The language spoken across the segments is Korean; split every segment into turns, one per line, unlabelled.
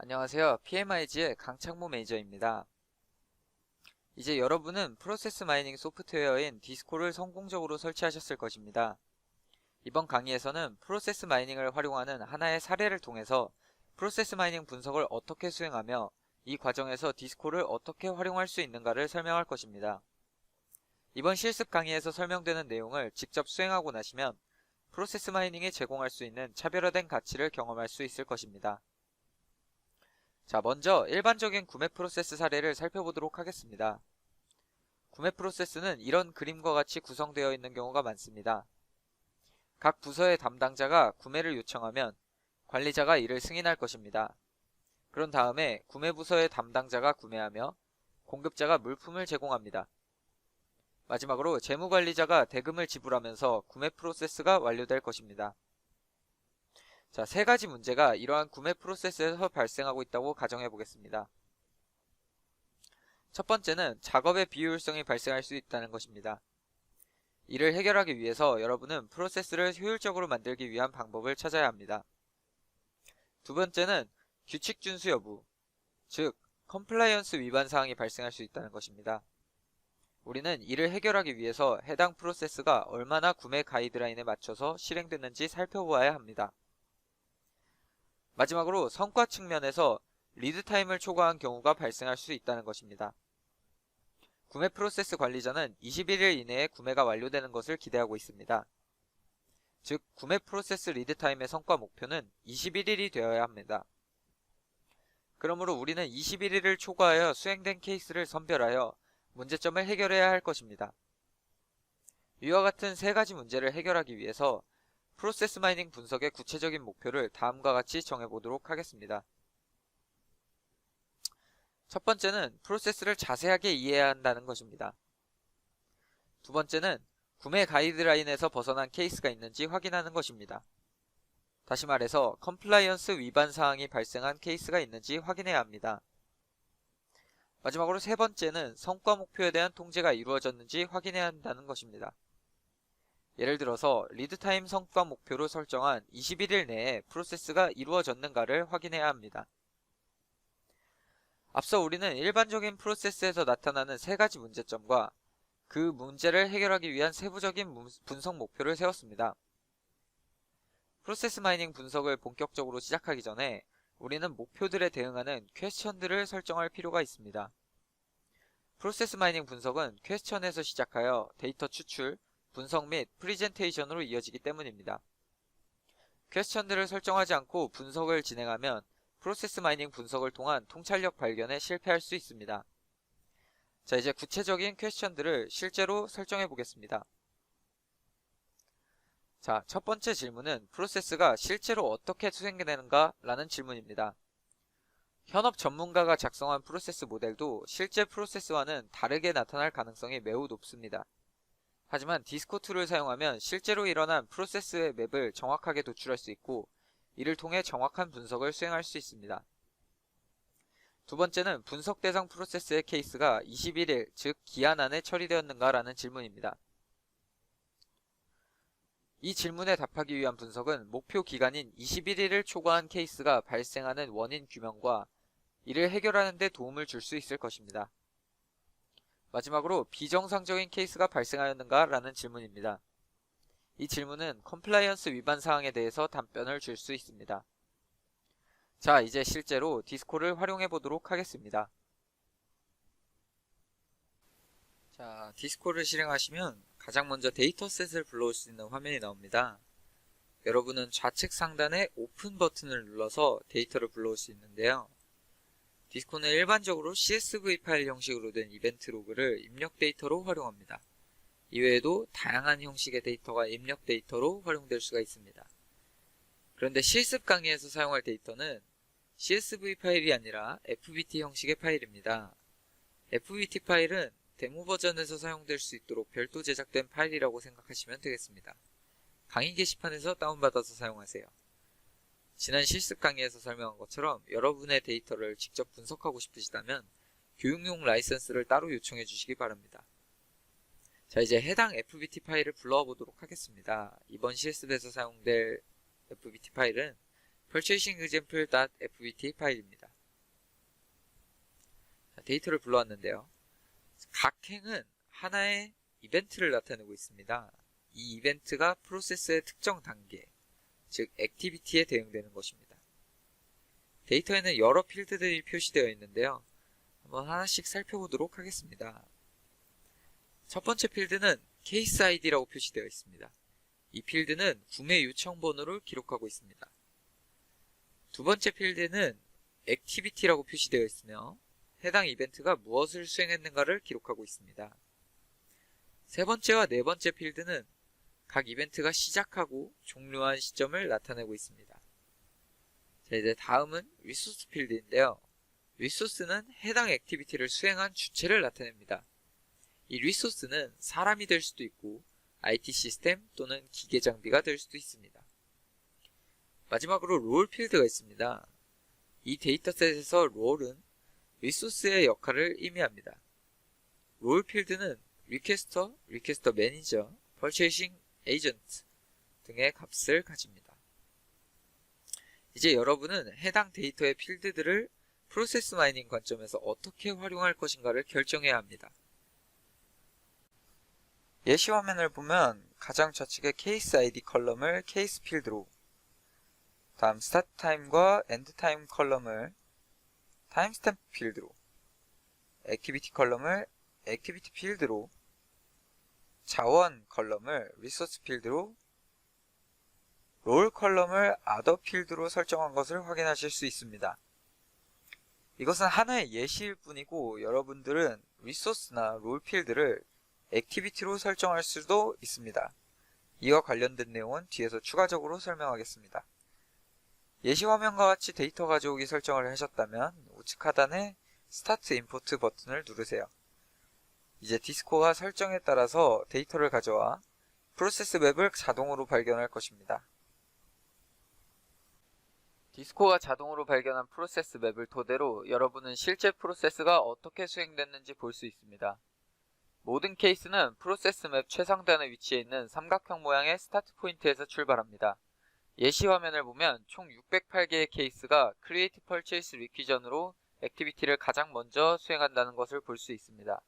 안녕하세요. PMIG의 강창모 매니저입니다. 이제 여러분은 프로세스 마이닝 소프트웨어인 디스코를 성공적으로 설치하셨을 것입니다. 이번 강의에서는 프로세스 마이닝을 활용하는 하나의 사례를 통해서 프로세스 마이닝 분석을 어떻게 수행하며 이 과정에서 디스코를 어떻게 활용할 수 있는가를 설명할 것입니다. 이번 실습 강의에서 설명되는 내용을 직접 수행하고 나시면 프로세스 마이닝이 제공할 수 있는 차별화된 가치를 경험할 수 있을 것입니다. 자, 먼저 일반적인 구매 프로세스 사례를 살펴보도록 하겠습니다. 구매 프로세스는 이런 그림과 같이 구성되어 있는 경우가 많습니다. 각 부서의 담당자가 구매를 요청하면 관리자가 이를 승인할 것입니다. 그런 다음에 구매 부서의 담당자가 구매하며 공급자가 물품을 제공합니다. 마지막으로 재무관리자가 대금을 지불하면서 구매 프로세스가 완료될 것입니다. 자, 세 가지 문제가 이러한 구매 프로세스에서 발생하고 있다고 가정해 보겠습니다. 첫 번째는 작업의 비효율성이 발생할 수 있다는 것입니다. 이를 해결하기 위해서 여러분은 프로세스를 효율적으로 만들기 위한 방법을 찾아야 합니다. 두 번째는 규칙 준수 여부, 즉 컴플라이언스 위반 사항이 발생할 수 있다는 것입니다. 우리는 이를 해결하기 위해서 해당 프로세스가 얼마나 구매 가이드라인에 맞춰서 실행됐는지 살펴보아야 합니다. 마지막으로 성과 측면에서 리드타임을 초과한 경우가 발생할 수 있다는 것입니다. 구매 프로세스 관리자는 21일 이내에 구매가 완료되는 것을 기대하고 있습니다. 즉, 구매 프로세스 리드타임의 성과 목표는 21일이 되어야 합니다. 그러므로 우리는 21일을 초과하여 수행된 케이스를 선별하여 문제점을 해결해야 할 것입니다. 이와 같은 세 가지 문제를 해결하기 위해서 프로세스 마이닝 분석의 구체적인 목표를 다음과 같이 정해보도록 하겠습니다. 첫 번째는 프로세스를 자세하게 이해해야 한다는 것입니다. 두 번째는 구매 가이드라인에서 벗어난 케이스가 있는지 확인하는 것입니다. 다시 말해서 컴플라이언스 위반 사항이 발생한 케이스가 있는지 확인해야 합니다. 마지막으로 세 번째는 성과 목표에 대한 통제가 이루어졌는지 확인해야 한다는 것입니다. 예를 들어서 리드타임 성과 목표로 설정한 21일 내에 프로세스가 이루어졌는가를 확인해야 합니다. 앞서 우리는 일반적인 프로세스에서 나타나는 세 가지 문제점과 그 문제를 해결하기 위한 세부적인 분석 목표를 세웠습니다. 프로세스 마이닝 분석을 본격적으로 시작하기 전에 우리는 목표들에 대응하는 퀘스천들을 설정할 필요가 있습니다. 프로세스 마이닝 분석은 퀘스천에서 시작하여 데이터 추출, 분석 및 프리젠테이션으로 이어지기 때문입니다. 퀘스천들을 설정하지 않고 분석을 진행하면 프로세스 마이닝 분석을 통한 통찰력 발견에 실패할 수 있습니다. 자, 이제 구체적인 퀘스천들을 실제로 설정해 보겠습니다. 자, 첫 번째 질문은 프로세스가 실제로 어떻게 수행되는가 라는 질문입니다. 현업 전문가가 작성한 프로세스 모델도 실제 프로세스와는 다르게 나타날 가능성이 매우 높습니다. 하지만 디스코2를 사용하면 실제로 일어난 프로세스의 맵을 정확하게 도출할 수 있고 이를 통해 정확한 분석을 수행할 수 있습니다. 두 번째는 분석 대상 프로세스의 케이스가 21일, 즉 기한 안에 처리되었는가 라는 질문입니다. 이 질문에 답하기 위한 분석은 목표 기간인 21일을 초과한 케이스가 발생하는 원인 규명과 이를 해결하는 데 도움을 줄 수 있을 것입니다. 마지막으로 비정상적인 케이스가 발생하였는가 라는 질문입니다. 이 질문은 컴플라이언스 위반 사항에 대해서 답변을 줄 수 있습니다. 자, 이제 실제로 디스코를 활용해 보도록 하겠습니다. 자, 디스코를 실행하시면 가장 먼저 데이터셋을 불러올 수 있는 화면이 나옵니다. 여러분은 좌측 상단의 오픈 버튼을 눌러서 데이터를 불러올 수 있는데요. 디스코는 일반적으로 CSV 파일 형식으로 된 이벤트 로그를 입력 데이터로 활용합니다. 이외에도 다양한 형식의 데이터가 입력 데이터로 활용될 수가 있습니다. 그런데 실습 강의에서 사용할 데이터는 CSV 파일이 아니라 FBT 형식의 파일입니다. FBT 파일은 데모 버전에서 사용될 수 있도록 별도 제작된 파일이라고 생각하시면 되겠습니다. 강의 게시판에서 다운받아서 사용하세요. 지난 실습 강의에서 설명한 것처럼 여러분의 데이터를 직접 분석하고 싶으시다면 교육용 라이선스를 따로 요청해 주시기 바랍니다. 자, 이제 해당 FBT 파일을 불러와 보도록 하겠습니다. 이번 실습에서 사용될 FBT 파일은 purchasingexample.fbt 파일입니다. 데이터를 불러왔는데요. 각 행은 하나의 이벤트를 나타내고 있습니다. 이 이벤트가 프로세스의 특정 단계, 즉 액티비티에 대응되는 것입니다. 데이터에는 여러 필드들이 표시되어 있는데요. 한번 하나씩 살펴보도록 하겠습니다. 첫 번째 필드는 케이스 아이디라고 표시되어 있습니다. 이 필드는 구매 요청 번호를 기록하고 있습니다. 두 번째 필드는 액티비티라고 표시되어 있으며 해당 이벤트가 무엇을 수행했는가를 기록하고 있습니다. 세 번째와 네 번째 필드는 각 이벤트가 시작하고 종료한 시점을 나타내고 있습니다. 자, 이제 다음은 리소스 필드인데요. 리소스는 해당 액티비티를 수행한 주체를 나타냅니다. 이 리소스는 사람이 될 수도 있고 IT 시스템 또는 기계 장비가 될 수도 있습니다. 마지막으로 롤 필드가 있습니다. 이 데이터셋에서 롤은 리소스의 역할을 의미합니다. 롤 필드는 리퀘스터, 리퀘스터 매니저, 퍼체이싱 에이전트 등의 값을 가집니다. 이제 여러분은 해당 데이터의 필드들을 프로세스 마이닝 관점에서 어떻게 활용할 것인가를 결정해야 합니다. 예시 화면을 보면 가장 좌측의 케이스 아이디 컬럼을 케이스 필드로, 다음 스타트 타임과 엔드 타임 컬럼을 타임스탬프 필드로, 액티비티 컬럼을 액티비티 필드로, 자원 컬럼을 리소스 필드로, 롤 컬럼을 other 필드로 설정한 것을 확인하실 수 있습니다. 이것은 하나의 예시일 뿐이고 여러분들은 리소스나 롤 필드를 액티비티로 설정할 수도 있습니다. 이와 관련된 내용은 뒤에서 추가적으로 설명하겠습니다. 예시 화면과 같이 데이터 가져오기 설정을 하셨다면 우측 하단의 스타트 임포트 버튼을 누르세요. 이제 디스코가 설정에 따라서 데이터를 가져와 프로세스 맵을 자동으로 발견할 것입니다. 디스코가 자동으로 발견한 프로세스 맵을 토대로 여러분은 실제 프로세스가 어떻게 수행됐는지 볼 수 있습니다. 모든 케이스는 프로세스 맵 최상단에 위치해 있는 삼각형 모양의 스타트 포인트에서 출발합니다. 예시 화면을 보면 총 608개의 케이스가 Create Purchase Requision으로 액티비티를 가장 먼저 수행한다는 것을 볼 수 있습니다.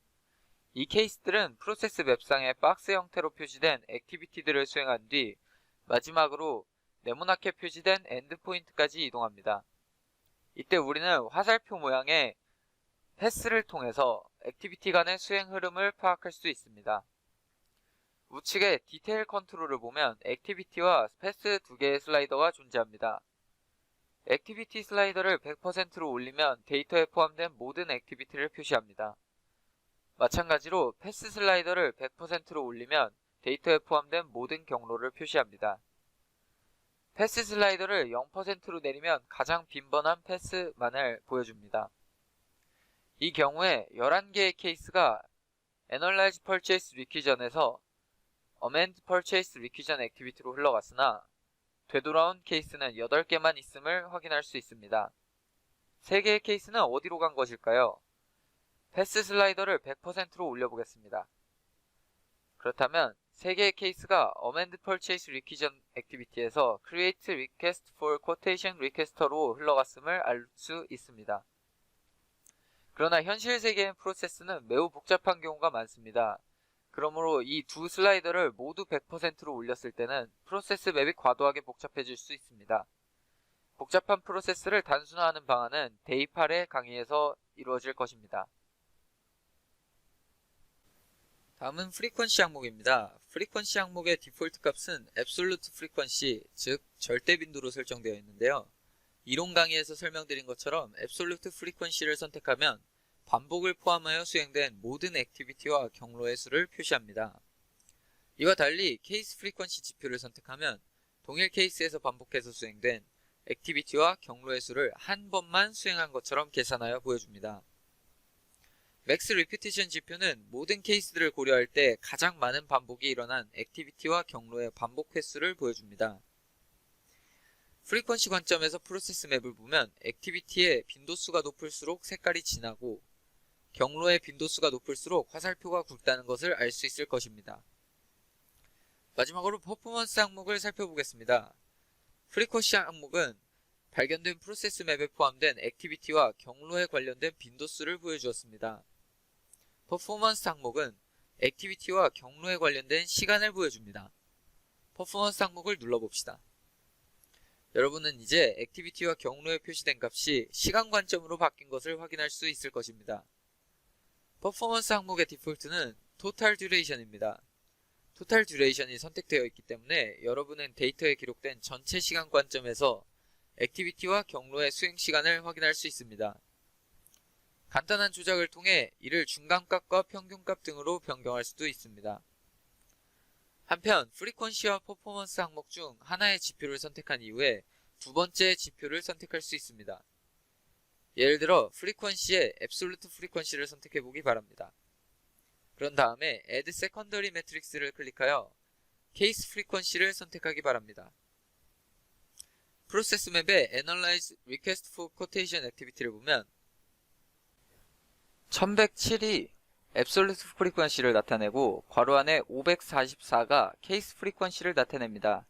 이 케이스들은 프로세스 맵상의 박스 형태로 표시된 액티비티들을 수행한 뒤 마지막으로 네모나게 표시된 엔드포인트까지 이동합니다. 이때 우리는 화살표 모양의 패스를 통해서 액티비티 간의 수행 흐름을 파악할 수 있습니다. 우측의 디테일 컨트롤을 보면 액티비티와 패스 두 개의 슬라이더가 존재합니다. 액티비티 슬라이더를 100%로 올리면 데이터에 포함된 모든 액티비티를 표시합니다. 마찬가지로 패스 슬라이더를 100%로 올리면 데이터에 포함된 모든 경로를 표시합니다. 패스 슬라이더를 0%로 내리면 가장 빈번한 패스만을 보여줍니다. 이 경우에 11개의 케이스가 Analyze Purchase Requision에서 Amend Purchase Requision 액티비티로 흘러갔으나 되돌아온 케이스는 8개만 있음을 확인할 수 있습니다. 3개의 케이스는 어디로 간 것일까요? 패스 슬라이더를 100%로 올려보겠습니다. 그렇다면 3개의 케이스가 Amend Purchase Requision 액티비티에서 Create Request for Quotation Requester로 흘러갔음을 알 수 있습니다. 그러나 현실 세계의 프로세스는 매우 복잡한 경우가 많습니다. 그러므로 이 두 슬라이더를 모두 100%로 올렸을 때는 프로세스 맵이 과도하게 복잡해질 수 있습니다. 복잡한 프로세스를 단순화하는 방안은 데이 8의 강의에서 이루어질 것입니다. 다음은 프리퀀시 항목입니다. 프리퀀시 항목의 디폴트 값은 Absolute Frequency, 즉 절대 빈도로 설정되어 있는데요. 이론 강의에서 설명드린 것처럼 Absolute Frequency를 선택하면 반복을 포함하여 수행된 모든 액티비티와 경로의 수를 표시합니다. 이와 달리 케이스 프리퀀시 지표를 선택하면 동일 케이스에서 반복해서 수행된 액티비티와 경로의 수를 한 번만 수행한 것처럼 계산하여 보여줍니다. 맥스 리피티션 지표는 모든 케이스들을 고려할 때 가장 많은 반복이 일어난 액티비티와 경로의 반복 횟수를 보여줍니다. 프리퀀시 관점에서 프로세스 맵을 보면 액티비티의 빈도수가 높을수록 색깔이 진하고 경로의 빈도수가 높을수록 화살표가 굵다는 것을 알 수 있을 것입니다. 마지막으로 퍼포먼스 항목을 살펴보겠습니다. 프리퀀시 항목은 발견된 프로세스 맵에 포함된 액티비티와 경로에 관련된 빈도수를 보여주었습니다. 퍼포먼스 항목은 액티비티와 경로에 관련된 시간을 보여줍니다. 퍼포먼스 항목을 눌러봅시다. 여러분은 이제 액티비티와 경로에 표시된 값이 시간 관점으로 바뀐 것을 확인할 수 있을 것입니다. 퍼포먼스 항목의 디폴트는 토탈 듀레이션입니다. 토탈 듀레이션이 선택되어 있기 때문에 여러분은 데이터에 기록된 전체 시간 관점에서 액티비티와 경로의 수행 시간을 확인할 수 있습니다. 간단한 조작을 통해 이를 중간값과 평균값 등으로 변경할 수도 있습니다. 한편 프리퀀시와 퍼포먼스 항목 중 하나의 지표를 선택한 이후에 두 번째 지표를 선택할 수 있습니다. 예를 들어 프리퀀시의 앱솔루트 프리퀀시를 선택해 보기 바랍니다. 그런 다음에 Add Secondary Matrix를 클릭하여 케이스 프리퀀시를 선택하기 바랍니다. 프로세스 맵의 Analyze Request for Quotation Activity를 보면 1107이 앱솔루트 프리퀀시를 나타내고 괄호 안에 544가 케이스 프리퀀시를 나타냅니다.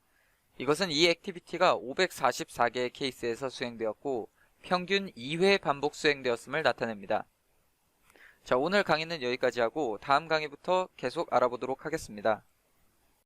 이것은 이 액티비티가 544개의 케이스에서 수행되었고 평균 2회 반복 수행되었음을 나타냅니다. 자, 오늘 강의는 여기까지 하고 다음 강의부터 계속 알아보도록 하겠습니다.